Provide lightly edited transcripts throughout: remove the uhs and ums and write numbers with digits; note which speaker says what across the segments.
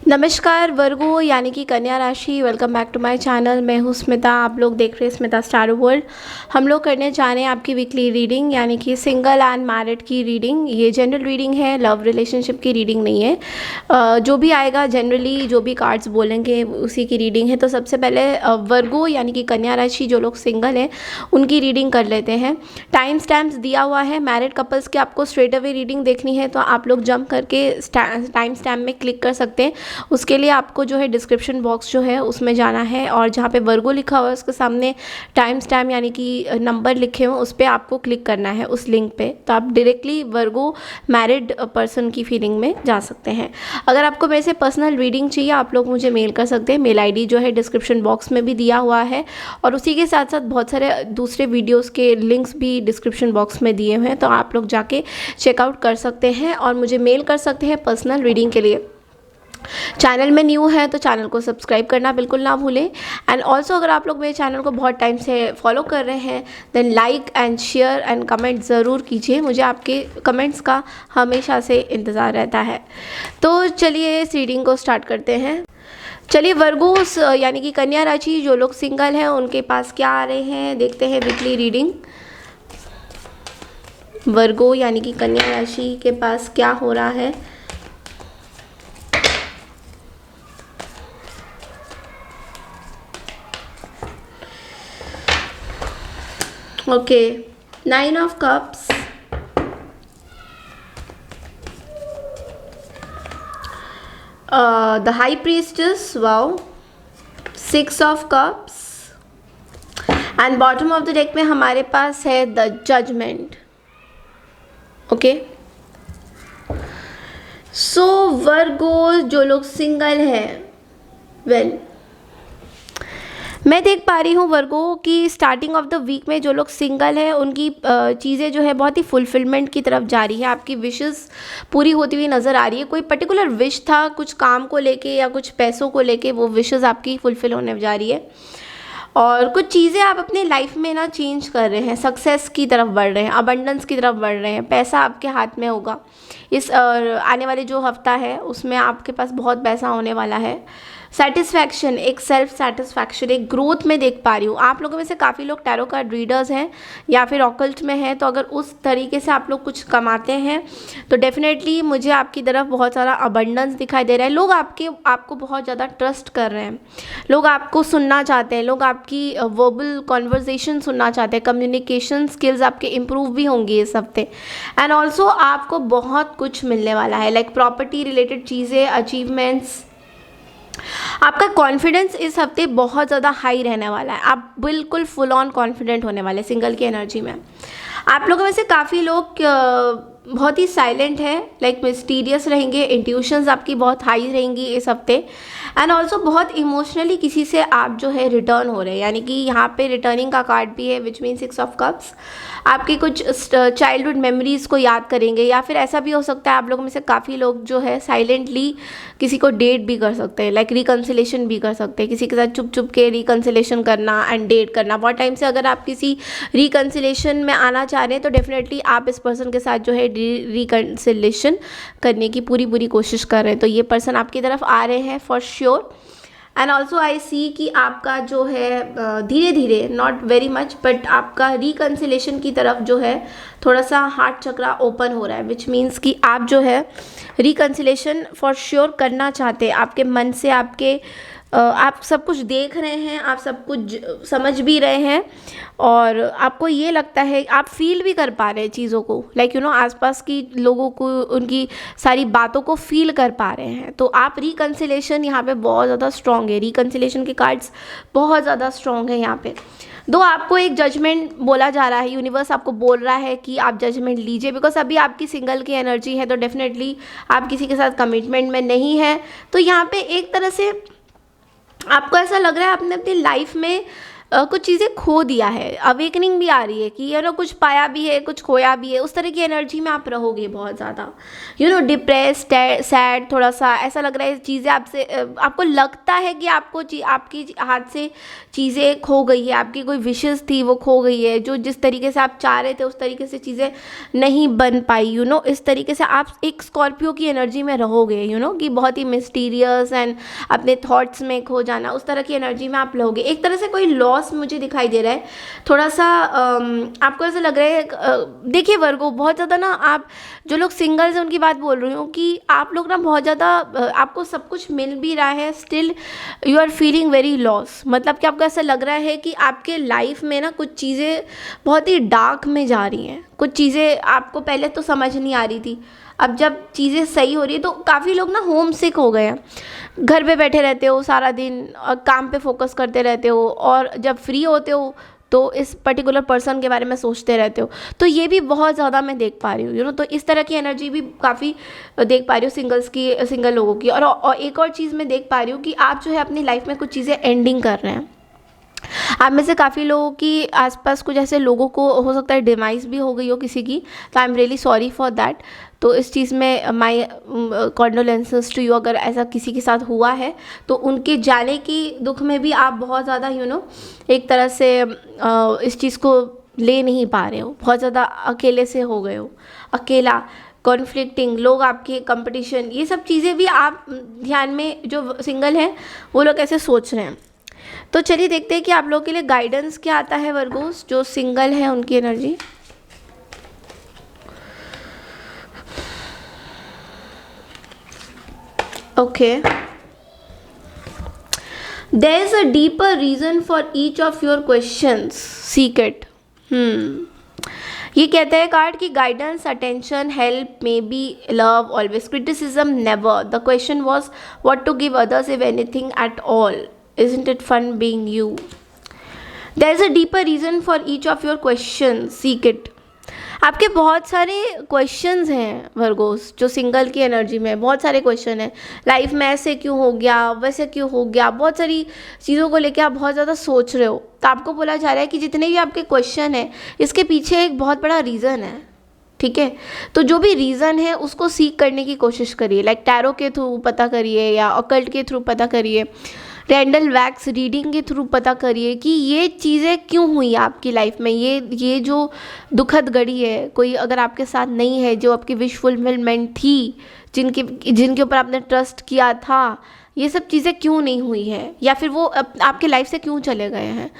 Speaker 1: नमस्कार वर्गो यानी कि कन्या राशि। Welcome back to my channel. मैं हूँ स्मिता, आप लोग देख रहे हैं स्मिता स्टार वर्ल्ड। हम लोग करने जा रहे हैं आपकी वीकली रीडिंग यानी कि सिंगल एंड मैरिड की रीडिंग। ये जनरल रीडिंग है, लव रिलेशनशिप की रीडिंग नहीं है। जो भी आएगा जनरली जो भी कार्ड्स बोलेंगे उसी की रीडिंग है। तो सबसे पहले वर्गो यानी कि कन्या राशि जो लोग सिंगल हैं उनकी रीडिंग कर लेते हैं। टाइम स्टैम्प्स दिया हुआ है। मैरिड कपल्स की आपको स्ट्रेट अवे रीडिंग देखनी है तो आप लोग जंप करके टाइम स्टैम्प में क्लिक कर सकते हैं। उसके लिए आपको जो है डिस्क्रिप्शन बॉक्स जो है उसमें जाना है और जहाँ पे वर्गो लिखा हुआ है उसके सामने टाइम स्टैम्प यानी कि नंबर लिखे हुए उस पर आपको क्लिक करना है उस लिंक पे। तो आप डायरेक्टली वर्गो मैरिड पर्सन की फीलिंग में जा सकते हैं। अगर आपको मेरे से पर्सनल रीडिंग चाहिए आप लोग मुझे मेल कर सकते हैं। मेल आईडी जो है डिस्क्रिप्शन बॉक्स में भी दिया हुआ है और उसी के साथ साथ बहुत सारे दूसरे वीडियोज़ के लिंक्स भी डिस्क्रिप्शन बॉक्स में दिए हुए हैं। तो आप लोग जाके चेकआउट कर सकते हैं और मुझे मेल कर सकते हैं पर्सनल रीडिंग के लिए। चैनल में न्यू है तो चैनल को सब्सक्राइब करना बिल्कुल ना भूलें। एंड ऑल्सो अगर आप लोग मेरे चैनल को बहुत टाइम से फॉलो कर रहे हैं then like and share and comment ज़रूर कीजिए। मुझे आपके कमेंट्स का हमेशा से इंतज़ार रहता है। तो चलिए इस रीडिंग को स्टार्ट करते हैं। चलिए वर्गोस यानी कि कन्या राशि जो लोग सिंगल हैं उनके पास क्या आ रहे हैं देखते हैं वीकली रीडिंग। वर्गो यानी कि कन्या राशि के पास क्या हो रहा है। Okay, 9 of Cups, the High Priestess, wow, 6 of Cups and bottom of the deck में हमारे पास है the Judgment. Okay, so Virgo जो लोग सिंगल हैं well मैं देख पा रही हूँ वर्गो की स्टार्टिंग ऑफ द वीक में जो लोग सिंगल हैं उनकी चीज़ें जो है बहुत ही फुलफिलमेंट की तरफ जा रही है। आपकी विशेस पूरी होती हुई नज़र आ रही है। कोई पर्टिकुलर विश था कुछ काम को लेके या कुछ पैसों को लेके, वो विशेस आपकी फुलफिल होने जा रही है और कुछ चीज़ें आप अपने लाइफ में ना चेंज कर रहे हैं, सक्सेस की तरफ बढ़ रहे हैं, अबंडेंस की तरफ बढ़ रहे हैं। पैसा आपके हाथ में होगा इस आने वाले जो हफ्ता है उसमें आपके पास बहुत पैसा होने वाला है। सेटिस्फैक्शन, एक सेल्फ सेटिस्फैक्शन, एक ग्रोथ में देख पा रही हूँ। आप लोगों में से काफ़ी लोग टैरो कार्ड रीडर्स हैं या फिर ऑकल्ट में हैं, तो अगर उस तरीके से आप लोग कुछ कमाते हैं तो डेफिनेटली मुझे आपकी तरफ बहुत सारा अबंडेंस दिखाई दे रहा है। लोग आपको बहुत ज़्यादा ट्रस्ट कर रहे हैं, लोग आपको सुनना चाहते हैं, लोग आपकी वर्बल कॉन्वर्जेसन सुनना चाहते हैं। कम्युनिकेशन स्किल्स आपके इम्प्रूव भी होंगी इस हफ्ते। एंड ऑल्सो आपको बहुत कुछ मिलने वाला है लाइक प्रॉपर्टी रिलेटेड चीज़ें, अचीवमेंट्स। आपका कॉन्फिडेंस इस हफ्ते बहुत ज़्यादा हाई रहने वाला है। आप बिल्कुल फुल ऑन कॉन्फिडेंट होने वाले सिंगल की एनर्जी में। आप लोगों में से काफ़ी लोग बहुत ही साइलेंट है लाइक मिस्टीरियस रहेंगे। इंट्यूशंस आपकी बहुत हाई रहेंगी इस हफ्ते। एंड ऑल्सो बहुत इमोशनली किसी से आप जो है रिटर्न हो रहे हैं यानी कि यहाँ पे रिटर्निंग का कार्ड भी है विच मीन 6 ऑफ कप्स। आपकी कुछ चाइल्डहुड मेमोरीज़ को याद करेंगे या फिर ऐसा भी हो सकता है आप लोगों में से काफ़ी लोग जो है साइलेंटली किसी को डेट भी कर सकते हैं लाइक रिकन्सिलेशन भी कर सकते हैं। किसी के साथ चुप चुप के रिकन्सिलेशन करना एंड डेट करना। बहुत टाइम से अगर आप किसी रिकन्सिलेशन में आना चाह रहे हैं तो डेफिनेटली आप इस पर्सन के साथ जो है रिकन्सिलेशन करने की पूरी कोशिश कर रहे हैं। तो ये पर्सन आपकी तरफ आ रहे हैं for sure. And also I see कि आपका जो है धीरे धीरे, नॉट वेरी मच बट आपका रिकन्सिलेशन की तरफ जो है थोड़ा सा हार्ट चक्रा ओपन हो रहा है विच मीन्स कि आप जो है रिकन्सिलेशन फॉर श्योर करना चाहते हैं। आपके मन से आप सब कुछ देख रहे हैं, आप सब कुछ समझ भी रहे हैं और आपको ये लगता है आप फील भी कर पा रहे हैं चीज़ों को लाइक यू नो आसपास की लोगों को उनकी सारी बातों को फील कर पा रहे हैं। तो आप रिकन्सिलेशन यहाँ पे बहुत ज़्यादा स्ट्रॉन्ग है। रिकन्सिलेशन के कार्ड्स बहुत ज़्यादा स्ट्रॉन्ग है यहाँ पे। दो आपको एक जजमेंट बोला जा रहा है, यूनिवर्स आपको बोल रहा है कि आप जजमेंट लीजिए बिकॉज अभी आपकी सिंगल की एनर्जी है तो डेफिनेटली आप किसी के साथ कमिटमेंट में नहीं है। तो यहाँ पे एक तरह से आपको ऐसा लग रहा है आपने अपनी लाइफ में कुछ चीज़ें खो दिया है, अवेकनिंग भी आ रही है कि कुछ पाया भी है, कुछ खोया भी है, उस तरह की एनर्जी में आप रहोगे बहुत ज़्यादा, डिप्रेस्ड, सैड, थोड़ा सा ऐसा लग रहा है चीज़ें आपसे, आपको लगता है कि आपकी हाथ से चीज़ें खो गई है, आपकी कोई विशेज़ थी वो खो गई है, जो जिस तरीके से आप चाह रहे थे उस तरीके से चीज़ें नहीं बन पाई, इस तरीके से आप एक स्कॉर्पियो की एनर्जी में रहोगे, कि बहुत ही मिस्टीरियस एंड अपने थॉट्स में खो जाना, उस तरह की एनर्जी में आप रहोगे। एक तरह से कोई लॉस मुझे दिखाई दे रहा है, थोड़ा सा आपको ऐसा लग रहा है, देखिए वर्गो, बहुत ज़्यादा ना, आप जो लोग सिंगल्स हैं उनकी बात बोल रही हूँ कि आप लोग ना बहुत ज़्यादा, आपको सब कुछ मिल भी रहा है, still you are feeling very loss, मतलब कि आपको ऐसा लग रहा है कि आपके लाइफ में ना कुछ चीज़ें बहुत ही डार्क में जा रही हैं, कुछ चीज़ें आपको पहले तो समझ नहीं आ रही थी, अब जब चीज़ें सही हो रही है, तो काफ़ी लोग ना होम सिक हो गए हैं, घर पे बैठे रहते हो सारा दिन और काम पे फोकस करते रहते हो, और जब फ्री होते हो तो इस पर्टिकुलर पर्सन के बारे में सोचते रहते हो, तो ये भी बहुत ज़्यादा मैं देख पा रही हूँ, तो इस तरह की एनर्जी भी काफ़ी देख पा रही हूँ सिंगल लोगों की। और एक और चीज़ मैं देख पा रही हूँ कि आप जो है अपनी लाइफ में कुछ चीज़ें एंडिंग कर रहे हैं। आप में से काफ़ी लोगों की आसपास कुछ ऐसे लोगों को हो सकता है डिमाइस भी हो गई हो किसी की, तो I am really sorry for that. तो इस चीज़ में माई कॉन्डोलेंसेस टू यू, अगर ऐसा किसी के साथ हुआ है तो उनके जाने की दुख में भी आप बहुत ज़्यादा एक तरह से इस चीज़ को ले नहीं पा रहे हो, बहुत ज़्यादा अकेले से हो गए हो, अकेला, कॉन्फ्लिक्टिंग लोग, आपके कंपटीशन, ये सब चीज़ें भी आप ध्यान में, जो सिंगल हैं वो लोग ऐसे सोच रहे हैं। तो चलिए देखते हैं कि आप लोगों के लिए गाइडेंस क्या आता है वर्गोस, जो सिंगल है उनकी energy. Okay, there is a deeper reason for each of your questions, seek it. ये कहता है कार्ड की guidance, attention, help, may be love, always, criticism never, the question was what to give others if anything at all, isn't it fun being you? There is a deeper reason for each of your questions, seek it. आपके बहुत सारे questions हैं Virgo's, जो single की energy में बहुत सारे question हैं, लाइफ में ऐसे क्यों हो गया, वैसे क्यों हो गया, बहुत सारी चीज़ों को लेके आप बहुत ज़्यादा सोच रहे हो। तो आपको बोला जा रहा है कि जितने भी आपके क्वेश्चन हैं इसके पीछे एक बहुत बड़ा रीज़न है, ठीक है। तो जो भी रीज़न है उसको सीख करने की कोशिश करिए, लाइक टैरो के थ्रू पता करिए या ऑकल्ट के थ्रू पता करिए, रैंडल वैक्स रीडिंग के थ्रू पता करिए कि ये चीज़ें क्यों हुई आपकी लाइफ में, ये जो दुखद घड़ी है, कोई अगर आपके साथ नहीं है, जो आपकी विश फुलफिलमेंट थी, जिनके ऊपर आपने ट्रस्ट किया था, ये सब चीज़ें क्यों नहीं हुई है, या फिर वो आपके लाइफ से क्यों चले गए हैं,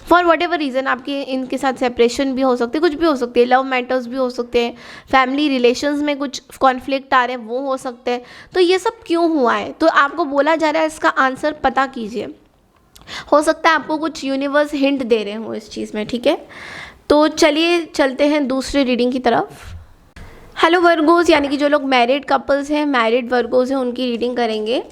Speaker 1: फॉर वट एवर रीज़न। आपके इनके साथ सेपरेशन भी हो सकती है, कुछ भी हो सकती है, लव मैटर्स भी हो सकते हैं, फैमिली रिलेशंस में कुछ कॉन्फ्लिक्ट आ रहे हैं वो हो सकते हैं। तो ये सब क्यों हुआ है, तो आपको बोला जा रहा है इसका आंसर पता कीजिए। हो सकता है आपको कुछ यूनिवर्स हिंट दे रहे हो इस चीज़ में, ठीक है। तो चलिए चलते हैं दूसरे रीडिंग की तरफ। हेलो वर्गोस, यानी कि जो लोग मैरिड कपल्स हैं, मैरिड वर्गोस हैं, उनकी रीडिंग करेंगे।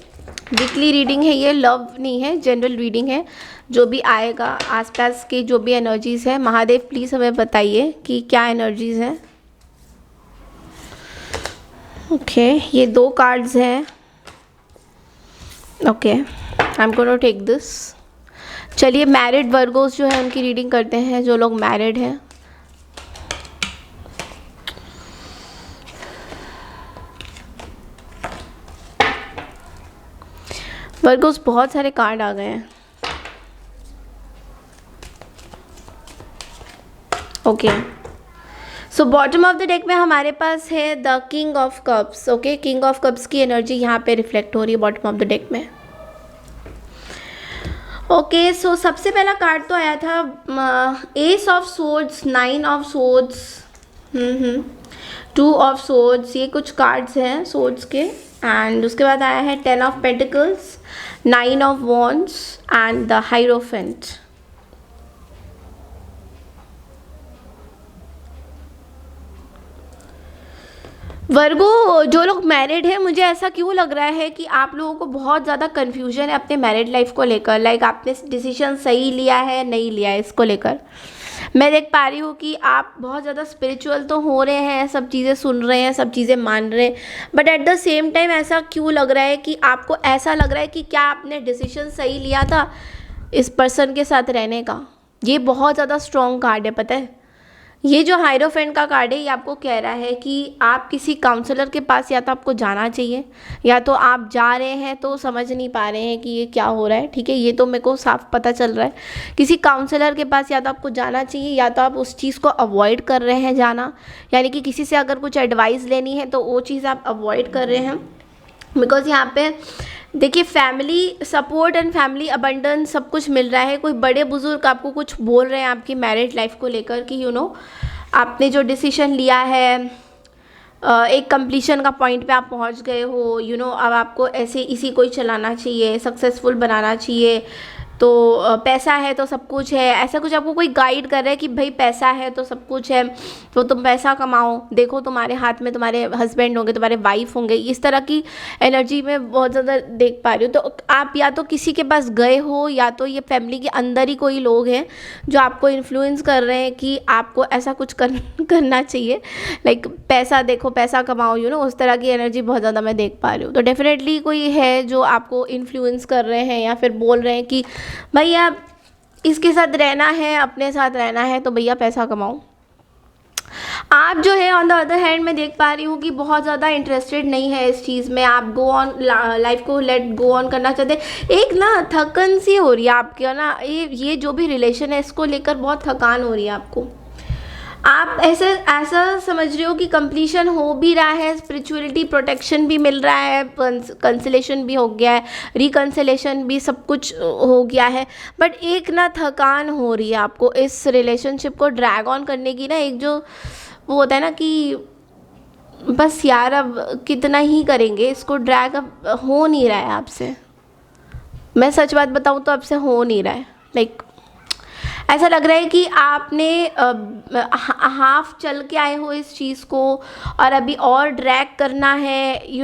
Speaker 1: वीकली रीडिंग है ये, लव नहीं है, जनरल रीडिंग है। जो भी आएगा आसपास की जो भी एनर्जीज़ है, महादेव प्लीज़ हमें बताइए कि क्या एनर्जीज़ हैं। ओके, ये 2 कार्ड्स हैं। Okay, I am gonna take this. चलिए मैरिड वर्गोस जो है उनकी रीडिंग करते हैं, जो लोग मैरिड हैं। वर्गोस बहुत सारे कार्ड आ गए हैं। Okay, so bottom of the deck में हमारे पास है the king of cups. Okay, king of cups की एनर्जी यहाँ पे रिफ्लेक्ट हो रही है बॉटम ऑफ द डेक में। ओके, सो सबसे पहला कार्ड तो आया था S of swords, 9 of swords, 2 of swords, ये कुछ कार्ड्स हैं सोर्ड्स के। एंड उसके बाद आया है 10 of pentacles, 9 of wands and the hierophant. Virgo, जो लोग मैरिड हैं, मुझे ऐसा क्यों लग रहा है कि आप लोगों को बहुत ज़्यादा कन्फ्यूजन है अपने मैरिड लाइफ को लेकर, लाइक आपने डिसीजन सही लिया है नहीं लिया है इसको लेकर। मैं देख पा रही हूँ कि आप बहुत ज़्यादा स्पिरिचुअल तो हो रहे हैं, सब चीज़ें सुन रहे हैं, सब चीज़ें मान रहे हैं, but at the same time ऐसा क्यों लग रहा है कि आपको ऐसा लग रहा है कि क्या आपने डिसीजन सही लिया था इस पर्सन के साथ रहने का, ये बहुत ज़्यादा स्ट्रॉन्ग कार्ड है, पता है। ये जो हायरोफेंट का कार्ड है, ये आपको कह रहा है कि आप किसी काउंसलर के पास या तो आपको जाना चाहिए, या तो आप जा रहे हैं तो समझ नहीं पा रहे हैं कि ये क्या हो रहा है, ठीक है। ये तो मेरे को साफ पता चल रहा है, किसी काउंसलर के पास या तो आपको जाना चाहिए, या तो आप उस चीज़ को अवॉइड कर रहे हैं जाना, यानी कि किसी से अगर कुछ एडवाइस लेनी है तो वो चीज़ आप अवॉइड कर रहे हैं। बिकॉज यहाँ पे देखिए family support and family abundance सब कुछ मिल रहा है। कोई बड़े बुजुर्ग आपको कुछ बोल रहे हैं आपकी मैरिड लाइफ को लेकर कि आपने जो डिसीजन लिया है, एक कंप्लीशन का पॉइंट पे आप पहुंच गए हो, अब आपको ऐसे इसी को ही चलाना चाहिए, सक्सेसफुल बनाना चाहिए, तो पैसा है तो सब कुछ है, ऐसा कुछ आपको कोई गाइड कर रहा है कि भाई पैसा है तो सब कुछ है, तो तुम पैसा कमाओ, देखो तुम्हारे हाथ में तुम्हारे हस्बैंड होंगे, तुम्हारे वाइफ होंगे। इस तरह की एनर्जी में बहुत ज़्यादा देख पा रही हूँ। तो आप या तो किसी के पास गए हो, या तो ये फैमिली के अंदर ही कोई लोग हैं जो आपको इन्फ्लुएंस कर रहे हैं कि आपको ऐसा कुछ करना चाहिए, लाइक पैसा देखो, पैसा कमाओ, उस तरह की एनर्जी बहुत ज़्यादा मैं देख पा रही हूँ। तो डेफिनेटली कोई है जो आपको इन्फ्लुएंस कर रहे हैं, या फिर बोल रहे हैं कि भैया इसके साथ रहना है, अपने साथ रहना है, तो भैया पैसा कमाओ। आप जो है ऑन द अदर हैंड मैं देख पा रही हूँ कि बहुत ज़्यादा इंटरेस्टेड नहीं है इस चीज़ में, आप गो ऑन लाइफ को लेट गो ऑन करना चाहते हैं। एक ना थकन सी हो रही है आपके ना, ये जो भी रिलेशन है इसको लेकर बहुत थकान हो रही है आपको। आप ऐसा समझ रहे हो कि कंप्लीशन हो भी रहा है, स्पिरिचुअलिटी प्रोटेक्शन भी मिल रहा है, कंसलेशन भी हो गया है, रिकंसलेशन भी सब कुछ हो गया है, बट एक ना थकान हो रही है आपको इस रिलेशनशिप को ड्रैग ऑन करने की ना। एक जो वो होता है ना कि बस यार अब कितना ही करेंगे इसको, ड्रैग अब हो नहीं रहा है आपसे। मैं सच बात बताऊँ तो आपसे हो नहीं रहा है, लाइक ऐसा लग रहा है कि आपने हाफ चल के आए हो इस चीज़ को, और अभी और ड्रैग करना है।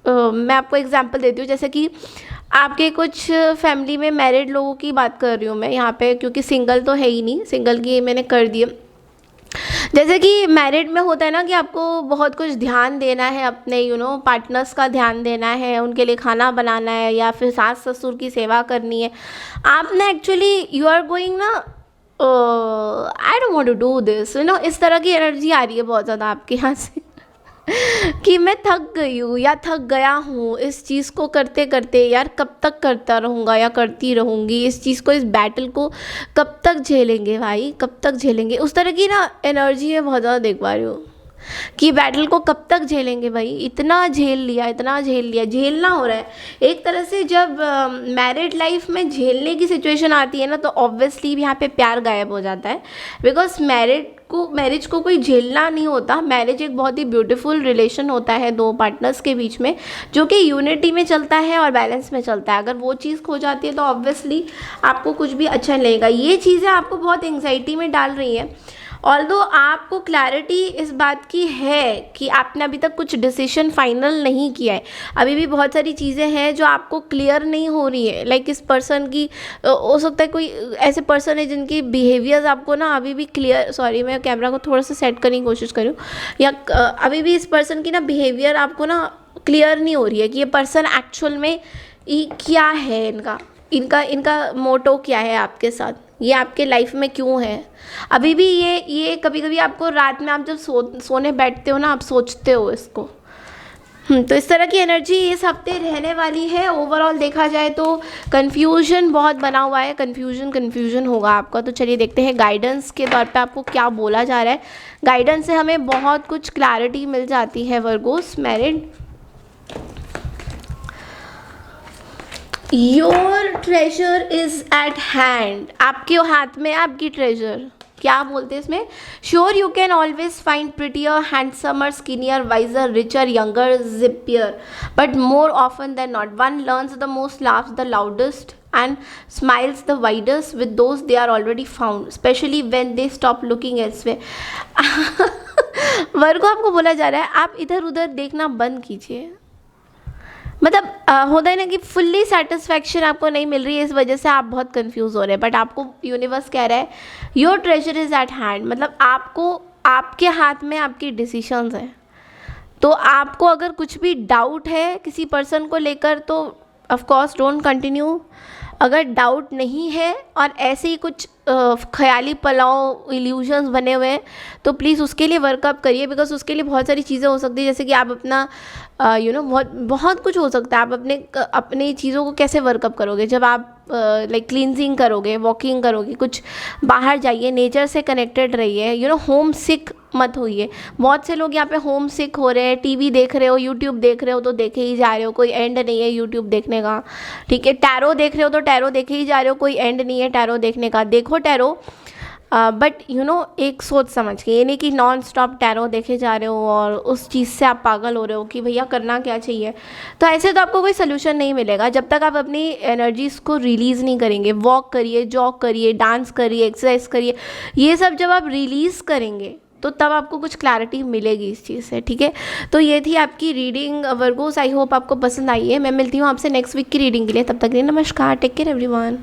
Speaker 1: मैं आपको एग्जांपल देती हूँ, जैसे कि आपके कुछ फैमिली में मैरिड लोगों की बात कर रही हूँ मैं यहाँ पे, क्योंकि सिंगल तो है ही नहीं, सिंगल की मैंने कर दी। जैसे कि मैरिड में होता है ना कि आपको बहुत कुछ ध्यान देना है अपने पार्टनर्स का ध्यान देना है, उनके लिए खाना बनाना है, या फिर सास ससुर की सेवा करनी है। आप ना एक्चुअली यू आर गोइंग ना, I don't want to do this, इस तरह की एनर्जी आ रही है बहुत ज़्यादा आपके यहाँ से कि मैं थक गई हूँ या थक गया हूँ इस चीज़ को करते करते, यार कब तक करता रहूँगा या करती रहूँगी इस चीज़ को, इस बैटल को कब तक झेलेंगे भाई, कब तक झेलेंगे। उस तरह की ना एनर्जी में बहुत ज़्यादा देख पा रही हूँ कि बैटल को कब तक झेलेंगे भाई, इतना झेल लिया, इतना झेल लिया, झेलना हो रहा है एक तरह से। जब मैरिड लाइफ में झेलने की सिचुएशन आती है ना, तो ऑब्वियसली यहाँ पे प्यार गायब हो जाता है, बिकॉज मैरिज को कोई झेलना नहीं होता। मैरिज एक बहुत ही ब्यूटीफुल रिलेशन होता है दो पार्टनर्स के बीच में, जो कि यूनिटी में चलता है और बैलेंस में चलता है। अगर वो चीज़ खो जाती है तो ऑब्वियसली आपको कुछ भी अच्छा नहीं लगेगा। ये चीज़ें आपको बहुत एंग्जाइटी में डाल रही हैं। ऑल्दो आपको क्लैरिटी इस बात की है कि आपने अभी तक कुछ डिसीजन फाइनल नहीं किया है, अभी भी बहुत सारी चीज़ें हैं जो आपको क्लियर नहीं हो रही है। लाइक इस पर्सन की हो सकता है कोई ऐसे पर्सन है जिनकी बिहेवियर्स आपको ना अभी भी क्लियर, सॉरी मैं कैमरा को थोड़ा सा सेट करने की कोशिश करूँ, या अभी भी इस पर्सन की ना बिहेवियर आपको ना क्लियर नहीं हो रही है कि ये पर्सन एक्चुअल में क्या है, इनका मोटो क्या है आपके साथ, ये आपके लाइफ में क्यों है। अभी भी ये कभी कभी आपको रात में आप जब सोने बैठते हो ना, आप सोचते हो इसको। तो इस तरह की एनर्जी इस हफ्ते रहने वाली है। ओवरऑल देखा जाए तो कन्फ्यूजन बहुत बना हुआ है, कन्फ्यूजन होगा आपका। तो चलिए देखते हैं गाइडेंस के तौर पे आपको क्या बोला जा रहा है। गाइडेंस से हमें बहुत कुछ क्लैरिटी मिल जाती है Virgos married. Your treasure is at hand, आपके हाथ में आपकी ट्रेजर, क्या बोलते हैं इसमें, sure you can always find prettier, handsomer, skinnier, wiser, richer, younger, zippier, but more often than not one learns the most, laughs the loudest and smiles the widest with those they are already found, especially when they stop looking elsewhere। वर्गो आपको बोला जा रहा है आप इधर उधर देखना बंद कीजिए। मतलब होता है ना कि फुल्ली सेटिस्फैक्शन आपको नहीं मिल रही है, इस वजह से आप बहुत कंफ्यूज हो रहे हैं, बट आपको यूनिवर्स कह रहा है your treasure is eight hand, मतलब आपको आपके हाथ में आपकी डिसीशंस हैं। तो आपको अगर कुछ भी डाउट है किसी पर्सन को लेकर तो ऑफ कोर्स डोंट कंटिन्यू। अगर डाउट नहीं है और ऐसे ही कुछ ख्याली पलाव इल्यूजन्स बने हुए हैं, तो प्लीज़ उसके लिए वर्कअप करिए, बिकॉज उसके लिए बहुत सारी चीज़ें हो सकती है, जैसे कि आप अपना बहुत बहुत कुछ हो सकता है। आप अपनी चीज़ों को कैसे वर्कअप करोगे जब आप लाइक क्लींजिंग करोगे, वॉकिंग करोगे, कुछ बाहर जाइए, नेचर से कनेक्टेड रहिए, होम सिक मत होइए। बहुत से लोग यहाँ पे होम सिक हो रहे हैं, टीवी देख रहे हो, यूट्यूब देख रहे हो तो देखे ही जा रहे हो, कोई एंड नहीं है यूट्यूब देखने का, ठीक है। टैरो देख रहे हो तो टैरो देखे ही जा रहे हो, कोई एंड नहीं है टैरो देखने का, देखो टैरो, बट एक सोच समझ के, ये नहीं कि नॉन स्टॉप टैरो देखे जा रहे हो और उस चीज़ से आप पागल हो रहे हो कि भैया करना क्या चाहिए। तो ऐसे तो आपको कोई सोल्यूशन नहीं मिलेगा जब तक आप अपनी एनर्जीज़ को रिलीज़ नहीं करेंगे। वॉक करिए, जॉग करिए, डांस करिए, एक्सरसाइज करिए, ये सब जब आप रिलीज़ करेंगे तो तब आपको कुछ क्लैरिटी मिलेगी इस चीज़ से, ठीक है। तो ये थी आपकी रीडिंग वर्गोस, आई होप आपको पसंद आई है। मैं मिलती हूँ आपसे नेक्स्ट वीक की रीडिंग के लिए, तब तक के लिए नमस्कार, टेक केयर एवरीवन।